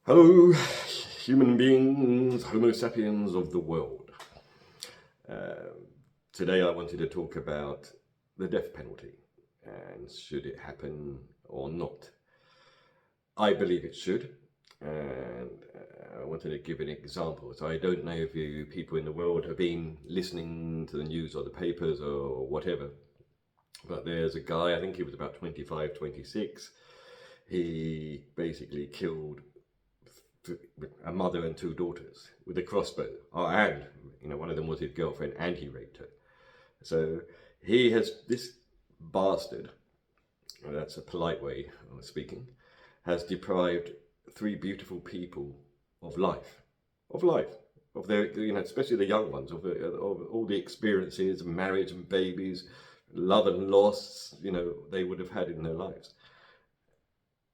Hello, human beings, Homo sapiens of the world. Today I wanted to talk about the death penalty and should it happen or not. I believe it should, and I wanted to give an example. So I don't know if you people in the world have been listening to the news or the papers or whatever, but there's a guy, I think he was about 25, 26. He basically killed a mother and two daughters with a crossbow. Oh, and one of them was his girlfriend, and he raped her. So he has, this bastard, and that's a polite way of speaking, has deprived three beautiful people of life, of their, especially the young ones, of all the experiences, marriage and babies, love and loss, they would have had in their lives.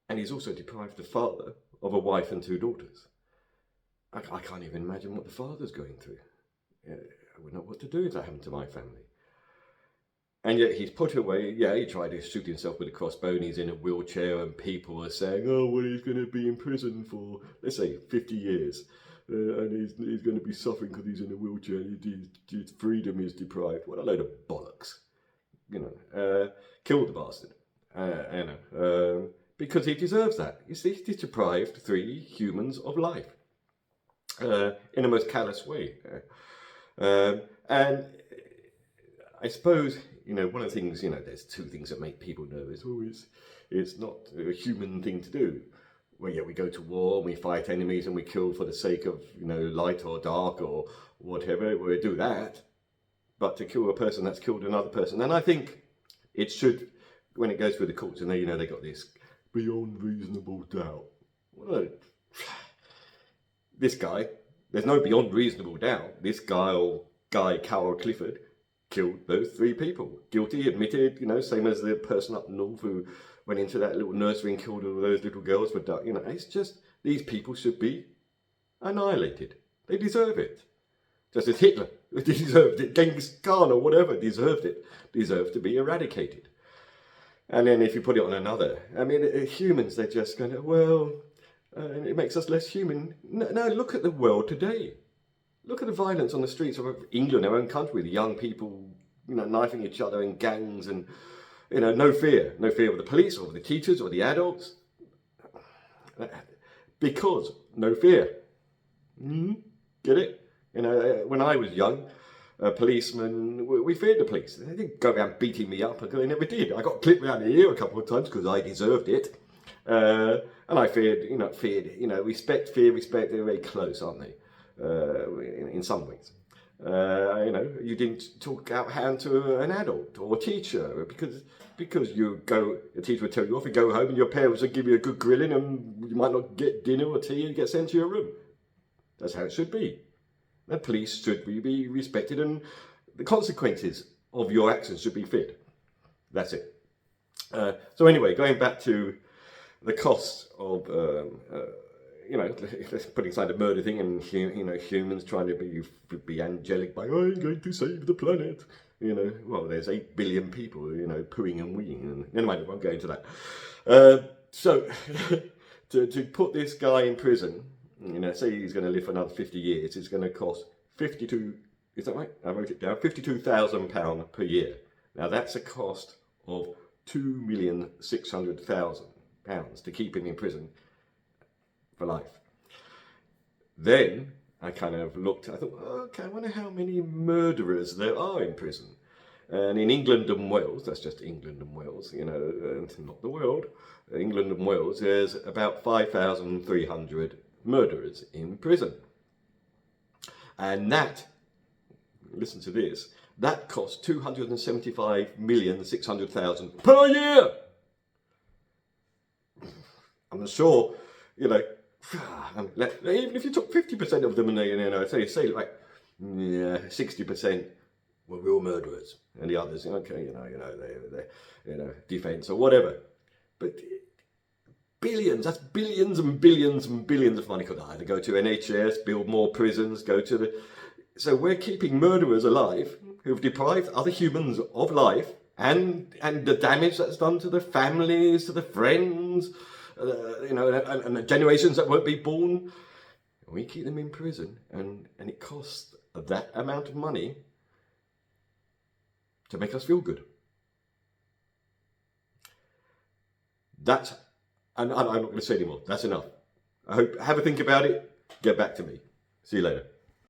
And he's also deprived the father of a wife and two daughters. I can't even imagine what the father's going through. I wouldn't know what to do if that happened to my family. And yet he's put away, he tried to shoot himself with a crossbow and he's in a wheelchair and people are saying, oh, well, he's going to be in prison for, let's say, 50 years. And he's going to be suffering because he's in a wheelchair and his freedom is deprived. What a load of bollocks. Kill the bastard. Because he deserves that. You see, he's deprived three humans of life in a most callous way. And I suppose, one of the things, there's two things that make people nervous. Oh, it's not a human thing to do. Well, we go to war and we fight enemies and we kill for the sake of, light or dark or whatever. We do that. But to kill a person that's killed another person. And I think it should, when it goes through the courts and they got this beyond reasonable doubt. Well, this guy, there's no beyond reasonable doubt. This guy, Carol Clifford, killed those three people. Guilty, admitted, same as the person up north who went into that little nursery and killed all those little girls for duck. It's just, these people should be annihilated. They deserve it. Just as Hitler deserved it, Genghis Khan or whatever deserved to be eradicated. And then if you put it on another, humans, they're just going to, it makes us less human. No, look at the world today. Look at the violence on the streets of England, our own country, the young people, knifing each other in gangs and, no fear of the police or the teachers or the adults. Because no fear. Get it? When I was young, policemen, we feared the police. They didn't go around beating me up, because they never did. I got clipped around the ear a couple of times because I deserved it. And I feared, respect, they're very close, aren't they? In some ways. You didn't talk out hand to an adult or a teacher because the teacher would tell you off, you go home and your parents would give you a good grilling and you might not get dinner or tea and get sent to your room. That's how it should be. The police should be respected and the consequences of your actions should be feared. That's it. So anyway, going back to the cost of, let's put aside the murder thing and, humans trying to be angelic by, I'm going to save the planet. Well, there's 8 billion people, pooing and weeing. And anyway, I won't go into that. So to put this guy in prison, say he's going to live for another 50 years, it's going to cost is that right? I wrote it down, £52,000 per year. Now that's a cost of £2,600,000 to keep him in prison for life. Then I kind of looked, I thought, okay, I wonder how many murderers there are in prison. And in England and Wales, that's just England and Wales, not the world, England and Wales, there's about 5,300 murderers in prison. And that, listen to this, that costs $275,600,000 per year. I'm sure, even if you took 50% of them and say like 60% were real murderers and the others, okay, they're defense or whatever. But billions, that's billions and billions and billions of money could either go to NHS, build more prisons, so we're keeping murderers alive who've deprived other humans of life and the damage that's done to the families, to the friends, and the generations that won't be born. We keep them in prison, and it costs that amount of money to make us feel good. And I'm not going to say anymore. That's enough. I hope, have a think about it. Get back to me. See you later.